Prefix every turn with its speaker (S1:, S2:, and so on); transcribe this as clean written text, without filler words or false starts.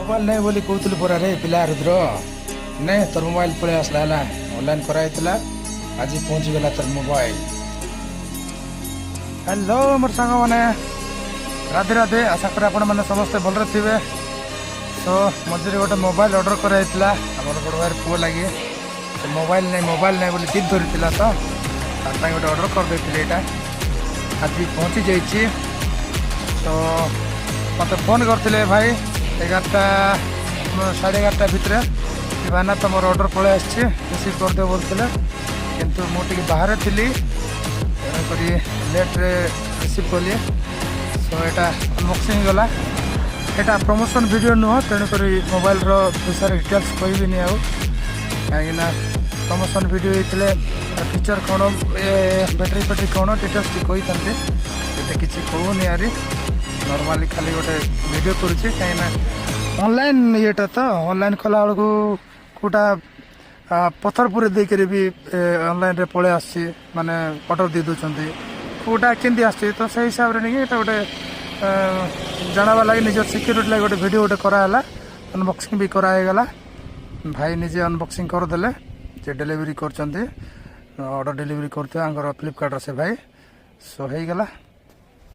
S1: Mobile नहीं बोली कहतुल परा रे पिला रुद्र नहीं तोर मोबाइल पड़े आसला है ऑनलाइन कराइला आज पहुँची गला तोर मोबाइल। हेलो मोर सांग मैंने राधे राधे आशा कर आपण मैंने समस्ते भलरे थे। सो मझे गोटे मोबाइल ऑर्डर कराइला आम बड़ भाई पुओ लगे मोबाइल नहीं बोली जिद धरी तो गोटे ऑर्डर कर देती यहाँ आज पहुँची जाइए। तो मत फोन करते भाई 11टा 11:30 भितर भाईना तुम ऑर्डर पलि आसी रिसीव करदे बोलते किंतु मुझे बाहर थी तेणुक लेट्रे रिसीव कली। सो यहाँ अनबॉक्सिंग गला यहाँ प्रमोशन वीडियो नुह तेणुक मोबाइल विषय डिटेल्स कहबी आउ कहीं प्रमोशन वीडियो होते फीचर कौन बैटेरी फैटरी कौन डिटेल्स कही था किसी कहूनी यार नॉर्मली खाली गोटे वीडियो करुच्छे कहीं ऑनलाइन येटा तो ऑनलाइन कला बेलू कूटा पत्थरपुर देकर भी ऑनलाइन रे पलि आसी माने ऑर्डर दे दूसरी कूटा केमती आस तो से हिसाब से नहीं गोटे जाना लगे निज सिक्यूरीटी लगे गोटे वीडियो गोटे कराला अनबॉक्सिंग भी करागला भाई निजे अनबॉक्सिंग करदे जे डिलीवरी कर ऑर्डर डिलीवरी करते फ्लिपकार्ट से भाई सो हो गला।